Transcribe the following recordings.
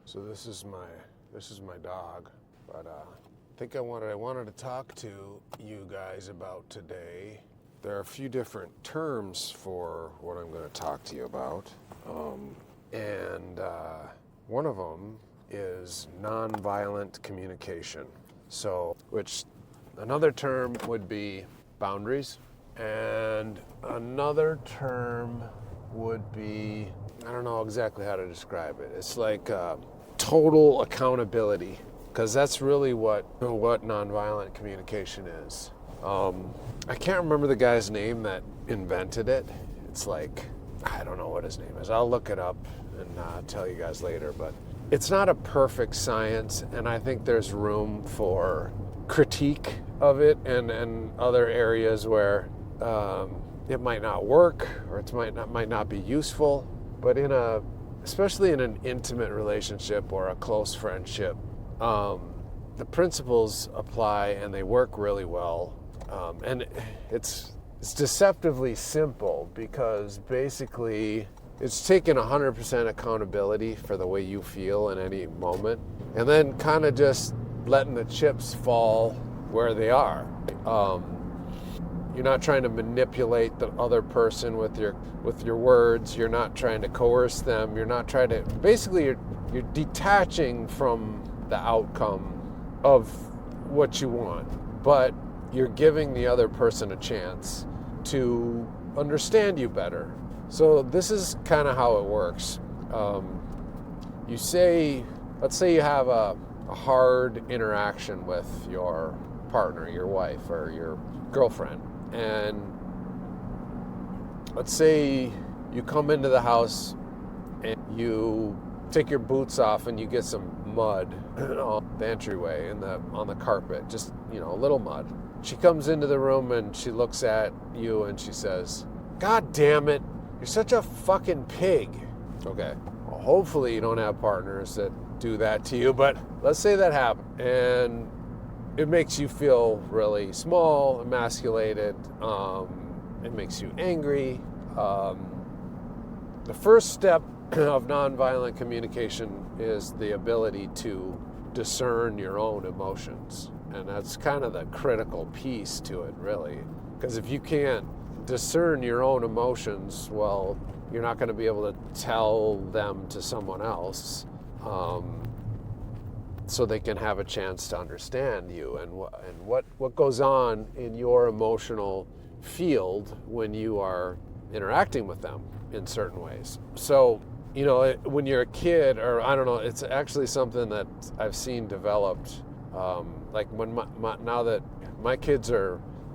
So this is my dog, but I think I wanted to talk to you guys about today. There are a few different terms for what I'm going to talk to you about, and one of them is nonviolent communication. So, which another term would be boundaries, and another term would be, I don't know exactly how to describe it. It's like total accountability, because that's really what nonviolent communication is. I can't remember the guy's name that invented it. It's like, I don't know what his name is. I'll look it up and tell you guys later, but it's not a perfect science, and I think there's room for critique of it and other areas where it might not work or it might not be useful. But especially in an intimate relationship or a close friendship, the principles apply and they work really well. And it's deceptively simple, because basically it's taking 100% accountability for the way you feel in any moment, and then kind of just letting the chips fall where they are. You're not trying to manipulate the other person with your words. You're not trying to coerce them. You're not trying to. Basically, you're detaching from the outcome of what you want, but you're giving the other person a chance to understand you better. So this is kind of how it works. Let's say you have a hard interaction with your partner, your wife, or your girlfriend. And let's say you come into the house and you take your boots off and you get some mud on the entryway on the carpet, just, a little mud. She comes into the room and she looks at you and she says, "God damn it, you're such a fucking pig." Okay. Well, hopefully you don't have partners that do that to you, but let's say that happened. And it makes you feel really small, emasculated. It makes you angry. The first step of nonviolent communication is the ability to discern your own emotions. And that's kind of the critical piece to it, really. Because if you can't discern your own emotions, well, you're not going to be able to tell them to someone else. So they can have a chance to understand you and what goes on in your emotional field when you are interacting with them in certain ways. So, when you're a kid, or I don't know, it's actually something that I've seen developed. Like when now that my kids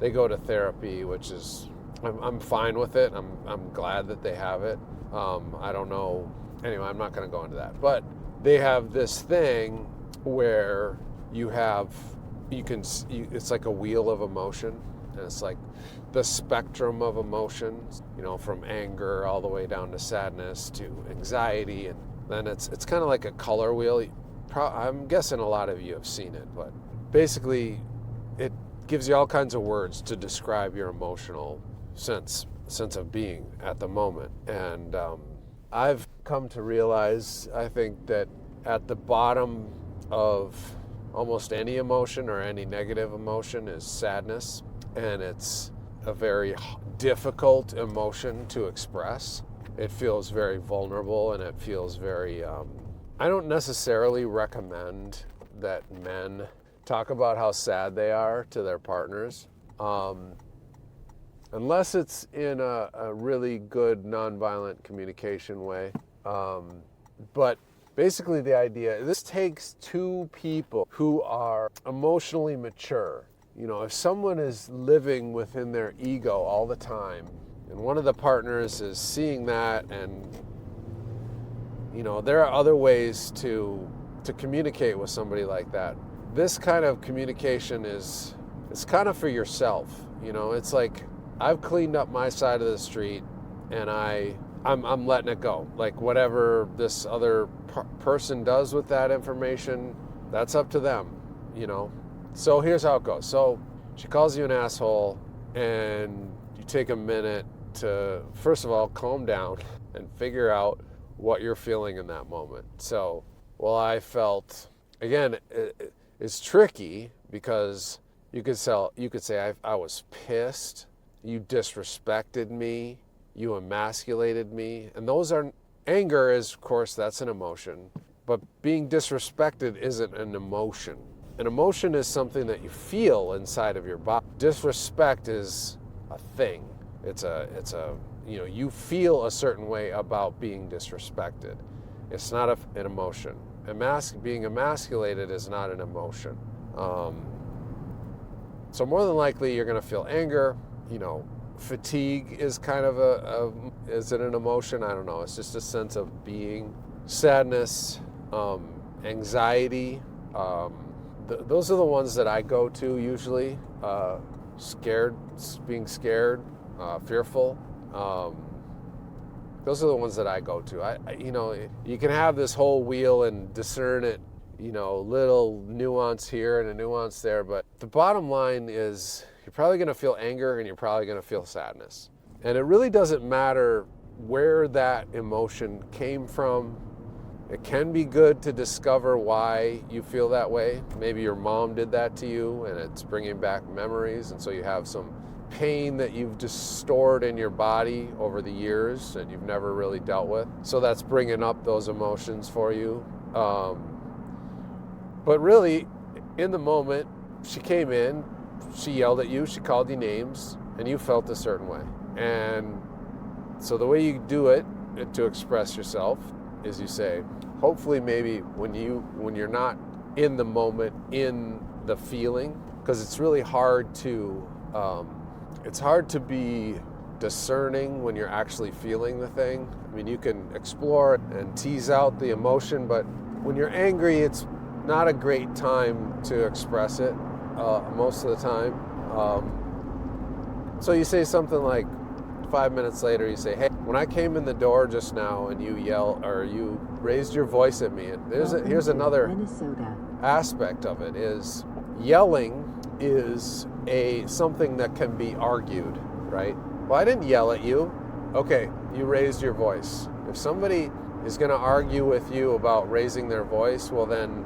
they go to therapy, which is, I'm fine with it. I'm glad that they have it. I don't know. Anyway, I'm not going to go into that. But they have this thing where it's like a wheel of emotion, and it's like the spectrum of emotions, from anger all the way down to sadness to anxiety, and then it's kind of like a color wheel. I'm guessing a lot of you have seen it, but basically it gives you all kinds of words to describe your emotional sense of being at the moment. And I've come to realize, I think, that at the bottom of almost any emotion or any negative emotion is sadness, and it's a very difficult emotion to express. It feels very vulnerable, and it feels very I don't necessarily recommend that men talk about how sad they are to their partners, unless it's in a really good nonviolent communication way. But basically the idea, this takes two people who are emotionally mature. If someone is living within their ego all the time, and one of the partners is seeing that, and there are other ways to communicate with somebody like that. This kind of communication it's kind of for yourself. It's like, I've cleaned up my side of the street, and I'm letting it go. Like, whatever this other person does with that information, that's up to them, So here's how it goes. So she calls you an asshole, and you take a minute to, first of all, calm down and figure out what you're feeling in that moment. So Well, I felt, again, it's tricky because you could say I was pissed, you disrespected me, you emasculated me, and anger is, of course, that's an emotion, but being disrespected isn't an emotion. An emotion is something that you feel inside of your body. Disrespect is a thing. You feel a certain way about being disrespected. It's not an emotion. Being emasculated is not an emotion. So more than likely you're going to feel anger. Fatigue is kind of is it an emotion? I don't know. It's just a sense of being. Sadness, anxiety. Those are the ones that I go to usually. Being scared, fearful. Those are the ones that I go to. You can have this whole wheel and discern it, little nuance here and a nuance there, but the bottom line is you're probably going to feel anger and you're probably going to feel sadness. And it really doesn't matter where that emotion came from. It can be good to discover why you feel that way. Maybe your mom did that to you and it's bringing back memories, and so you have some pain that you've just stored in your body over the years and you've never really dealt with. So that's bringing up those emotions for you. But really, in the moment, she came in, she yelled at you, she called you names, and you felt a certain way. And so the way you do it to express yourself is you say, hopefully maybe when you're not in the moment, in the feeling, because it's really hard to be discerning when you're actually feeling the thing. I mean, you can explore and tease out the emotion, but when you're angry, it's not a great time to express it most of the time. So you say something like 5 minutes later, you say, hey, when I came in the door just now and you you raised your voice at me, and here's another aspect of it, is yelling is something that can be argued, right? Well, I didn't yell at you. Okay, you raised your voice. If somebody is going to argue with you about raising their voice, well then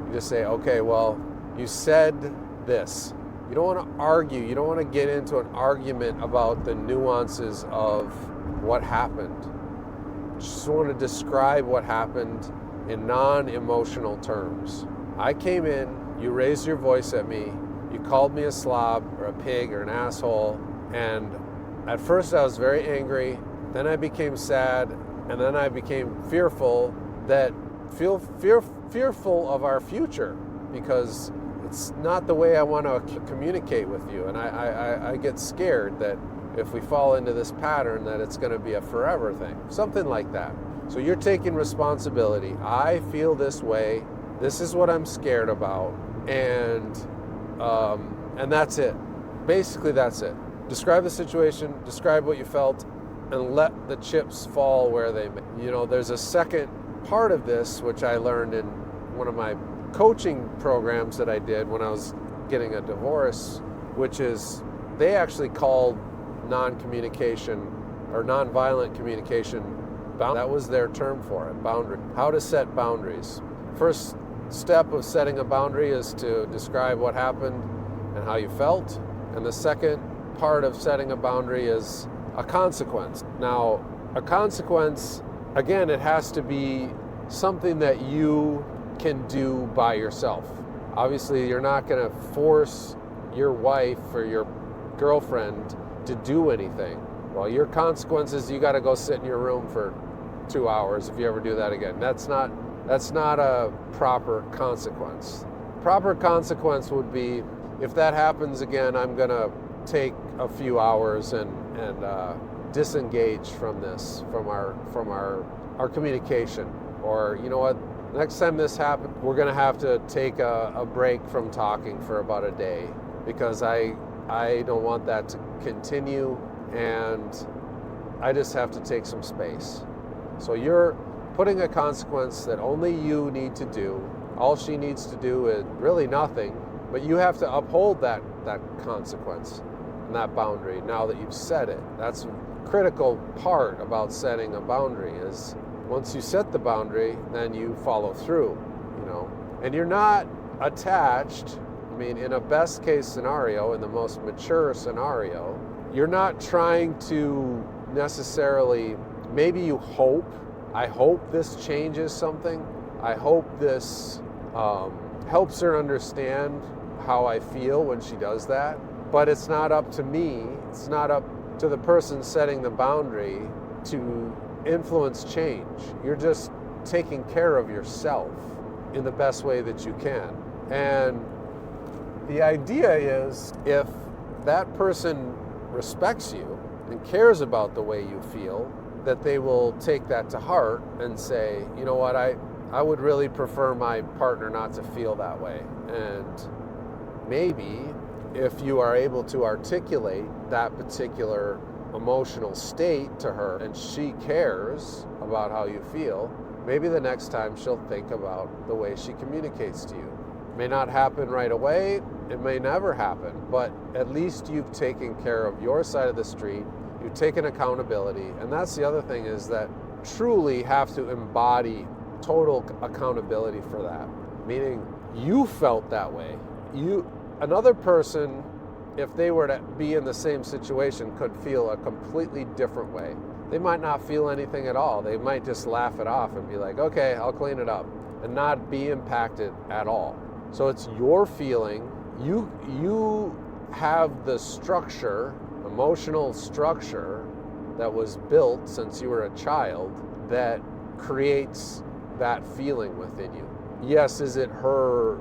you just say, okay, well, you said this. You don't want to argue. You don't want to get into an argument about the nuances of what happened. You just want to describe what happened in non-emotional terms. I came in, you raised your voice at me, you called me a slob or a pig or an asshole, and at first I was very angry, then I became sad, and then I became fearful of our future, because it's not the way I want to communicate with you, and I get scared that if we fall into this pattern that it's going to be a forever thing, something like that. So you're taking responsibility. I feel this way. This is what I'm scared about, and that's it. Basically, that's it. Describe the situation, describe what you felt, and let the chips fall where they may. There's a second part of this, which I learned in one of my coaching programs that I did when I was getting a divorce, which is they actually called non-communication or non-violent communication, that was their term for it, boundary. How to set boundaries. First step of setting a boundary is to describe what happened and how you felt. And the second part of setting a boundary is a consequence. Now, a consequence, again, it has to be something that you can do by yourself. Obviously, you're not going to force your wife or your girlfriend to do anything. Well, your consequence is you got to go sit in your room for 2 hours if you ever do that again. That's not a proper consequence. Proper consequence would be, if that happens again, I'm going to take a few hours and disengage from this, from our communication. Or, you know what, next time this happens, we're going to have to take a break from talking for about a day, because I don't want that to continue, and I just have to take some space. So you're putting a consequence that only you need to do. All she needs to do is really nothing, but you have to uphold that consequence and that boundary now that you've set it. That's a critical part about setting a boundary, is once you set the boundary, then you follow through, and you're not attached. I mean, in a best case scenario, in the most mature scenario, you're not trying to necessarily, maybe you hope, I hope this changes something. I hope this helps her understand how I feel when she does that. But it's not up to me, it's not up to the person setting the boundary to influence change. You're just taking care of yourself in the best way that you can. And the idea is, if that person respects you and cares about the way you feel, that they will take that to heart and say, you know what, I would really prefer my partner not to feel that way. And maybe if you are able to articulate that particular emotional state to her and she cares about how you feel, maybe the next time she'll think about the way she communicates to you. It may not happen right away, it may never happen, but at least you've taken care of your side of the street, you've taken accountability, and that's the other thing, is that truly have to embody total accountability for that. Meaning, you felt that way. Another person, if they were to be in the same situation, could feel a completely different way. They might not feel anything at all. They might just laugh it off and be like, okay, I'll clean it up, and not be impacted at all. So it's your feeling. You have the structure, emotional structure, that was built since you were a child that creates that feeling within you. Yes, is it her,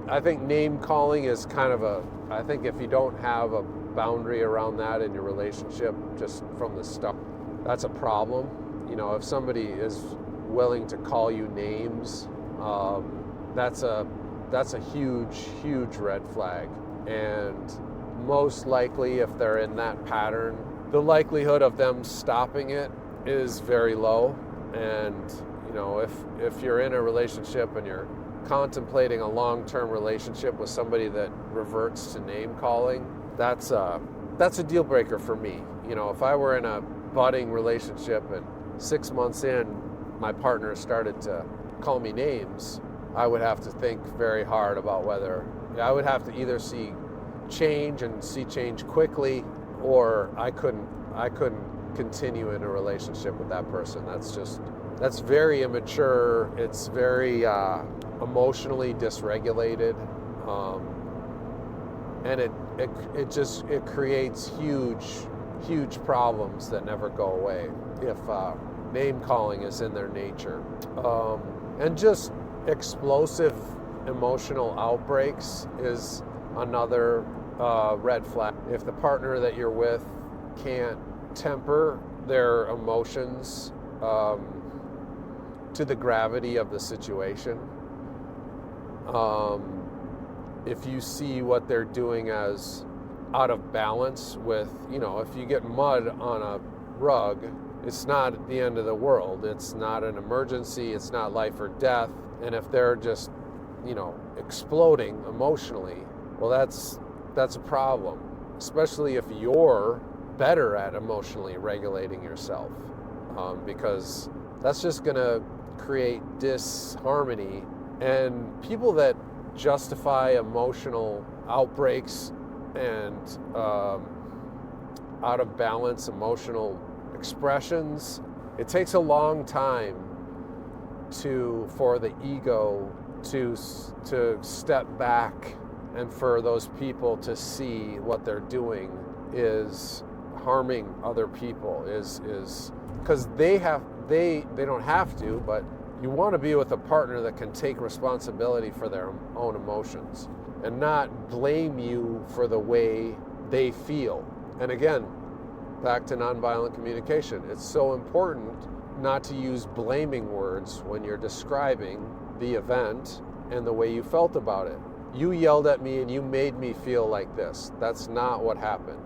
I think name calling is kind of I think if you don't have a boundary around that in your relationship, just from the start, that's a problem. If somebody is willing to call you names, that's a huge red flag. And most likely, if they're in that pattern, the likelihood of them stopping it is very low. And if you're in a relationship and you're contemplating a long-term relationship with somebody that reverts to name calling, that's a deal breaker for me. If I were in a budding relationship and 6 months in, my partner started to call me names, I would have to think very hard about whether I would have to either see change quickly, or I couldn't continue in a relationship with that person. That's very immature. It's very emotionally dysregulated, and it creates huge problems that never go away if name calling is in their nature. And just explosive emotional outbreaks is another red flag. If the partner that you're with can't temper their emotions to the gravity of the situation, if you see what they're doing as out of balance with, if you get mud on a rug, it's not the end of the world. It's not an emergency. It's not life or death. And if they're just, exploding emotionally, well, that's a problem, especially if you're better at emotionally regulating yourself, because that's just going to create disharmony. And people that justify emotional outbreaks and out of balance emotional expressions, it takes a long time for the ego to step back, and for those people to see what they're doing is harming other people, is because they don't have to, but you want to be with a partner that can take responsibility for their own emotions and not blame you for the way they feel. And again, back to nonviolent communication, it's so important not to use blaming words when you're describing the event and the way you felt about it. You yelled at me and you made me feel like this. That's not what happened.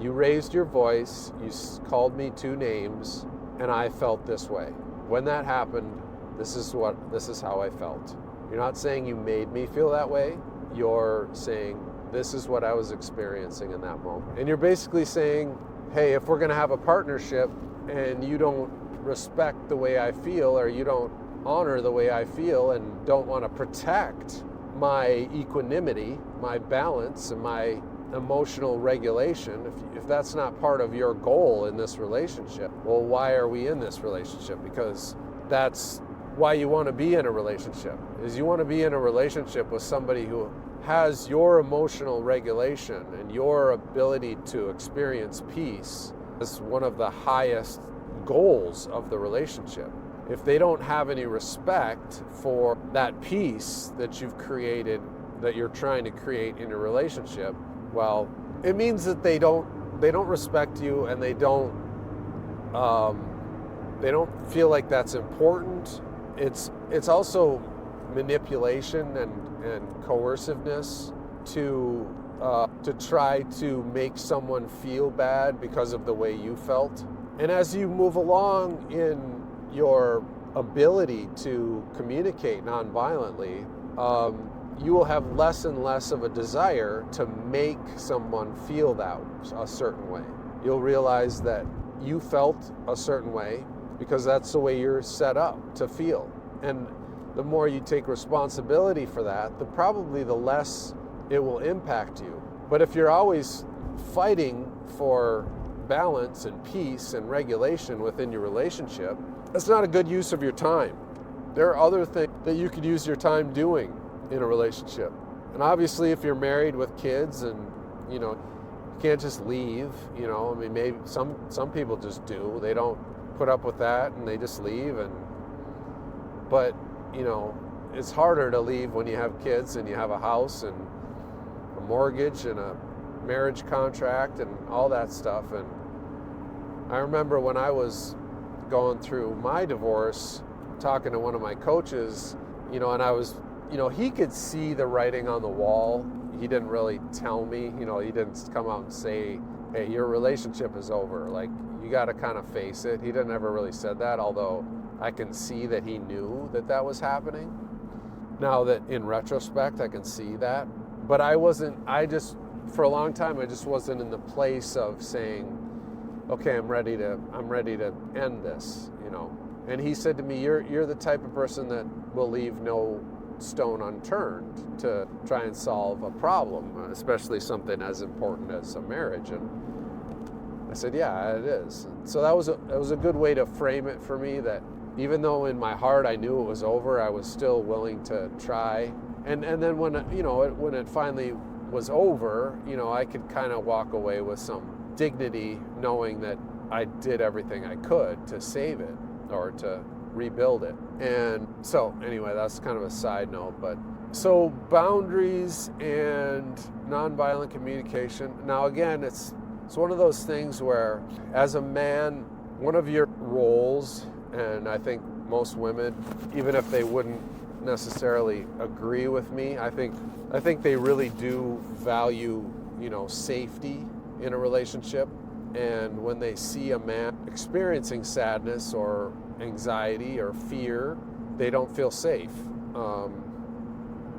You raised your voice, you called me 2 names, and I felt this way. When that happened, this is how I felt. You're not saying you made me feel that way. You're saying this is what I was experiencing in that moment. And you're basically saying, hey, if we're going to have a partnership and you don't respect the way I feel, or you don't honor the way I feel, and don't want to protect my equanimity, my balance, and my emotional regulation, if that's not part of your goal in this relationship, well, why are we in this relationship? Because that's why you want to be in a relationship, is you want to be in a relationship with somebody who has your emotional regulation and your ability to experience peace as one of the highest goals of the relationship. If they don't have any respect for that peace that you've created, that you're trying to create in a relationship, well, it means that they don't respect you, and they don't feel like that's important. It's also manipulation and coerciveness to try to make someone feel bad because of the way you felt. And as you move along in your ability to communicate nonviolently, you will have less and less of a desire to make someone feel that a certain way. You'll realize that you felt a certain way because that's the way you're set up to feel. And the more you take responsibility for that, the less it will impact you. But if you're always fighting for balance and peace and regulation within your relationship, that's not a good use of your time. There are other things that you could use your time doing in a relationship. And obviously, if you're married with kids, and you can't just leave, I mean, maybe some people just do. They don't put up with that and they just leave. But it's harder to leave when you have kids and you have a house and a mortgage and a marriage contract and all that stuff. And I remember when I was going through my divorce, talking to one of my coaches, and I was, he could see the writing on the wall. He didn't really tell me, he didn't come out and say, hey, your relationship is over. Like, you got to kind of face it. He didn't ever really said that, although I can see that he knew that was happening. Now that in retrospect, I can see that. But for a long time, I just wasn't in the place of saying, okay, I'm ready to end this, And he said to me, you're the type of person that will leave no stone unturned to try and solve a problem, especially something as important as a marriage. And I said, yeah, it is. So that was a good way to frame it for me, that even though in my heart I knew it was over, I was still willing to try. And then when it finally was over, I could kind of walk away with some dignity, knowing that I did everything I could to save it or to rebuild it. And so anyway, that's kind of a side note. But so boundaries and nonviolent communication. Now again, it's one of those things where, as a man, one of your roles, and I think most women, even if they wouldn't necessarily agree with me, I think they really do value, safety in a relationship. And when they see a man experiencing sadness or anxiety or fear, they don't feel safe,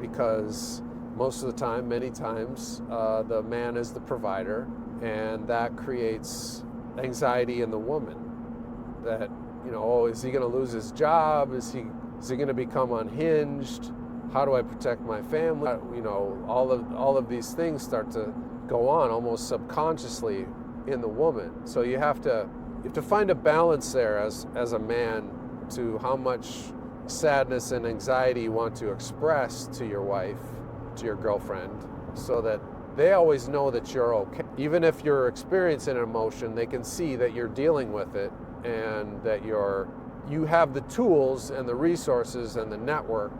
because most of the time, many times, the man is the provider, and that creates anxiety in the woman. That, is he going to lose his job? Is he going to become unhinged? How do I protect my family? All of these things start to go on almost subconsciously in the woman. So you have to find a balance there as a man, to how much sadness and anxiety you want to express to your wife, to your girlfriend, so that they always know that you're okay. Even if you're experiencing an emotion, they can see that you're dealing with it, and that you have the tools and the resources and the network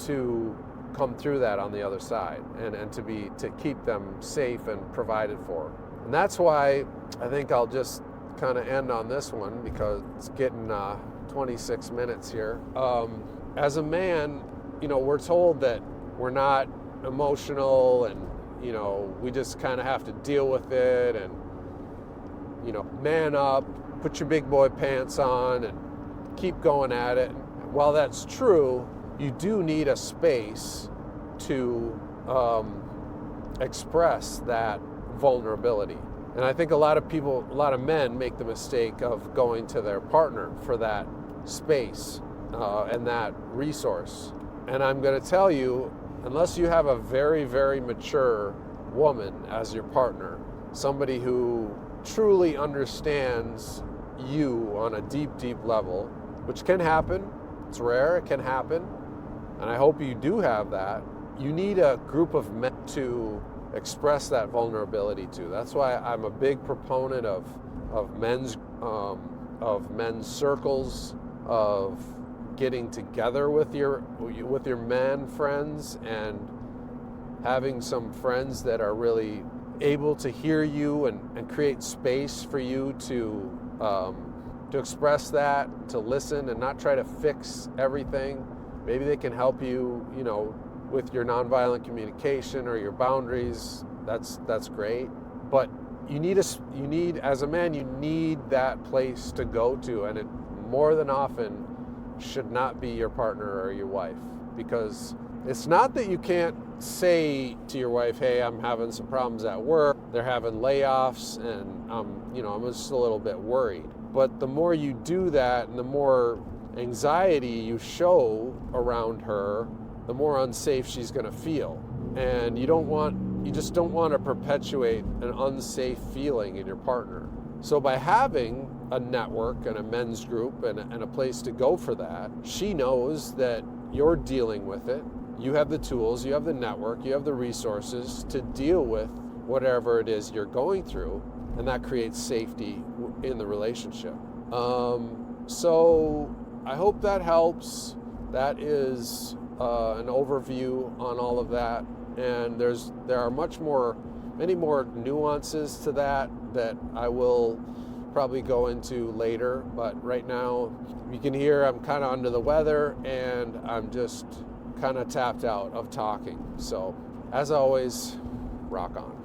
to come through that on the other side, and to keep them safe and provided for. And that's why I think I'll just kind of end on this one, because it's getting 26 minutes here. As a man, we're told that we're not emotional, and we just kind of have to deal with it, and man up, put your big boy pants on, and keep going at it. While that's true, you do need a space to express that vulnerability. And I think a lot of men make the mistake of going to their partner for that space and that resource. And I'm going to tell you, unless you have a very, very mature woman as your partner, somebody who truly understands you on a deep, deep level, which can happen, it's rare, it can happen, and I hope you do have that, you need a group of men to express that vulnerability to. That's why I'm a big proponent of men's circles, of getting together with your man friends and having some friends that are really able to hear you and create space for you to express that, to listen and not try to fix everything. Maybe they can help you, with your nonviolent communication or your boundaries. That's great. But you need as a man, you need that place to go to, and it more than often should not be your partner or your wife, because it's not that you can't say to your wife, hey, I'm having some problems at work, they're having layoffs, and I'm just a little bit worried. But the more you do that and the more anxiety you show around her, the more unsafe she's going to feel. And you just don't want to perpetuate an unsafe feeling in your partner. So by having a network and a men's group and a place to go for that, she knows that you're dealing with it. You have the tools, you have the network, you have the resources to deal with whatever it is you're going through, and that creates safety in the relationship. So I hope that helps. That is an overview on all of that, and there are many more nuances to that I will probably go into later, but right now you can hear I'm kind of under the weather and I'm just kind of tapped out of talking. So as always, rock on.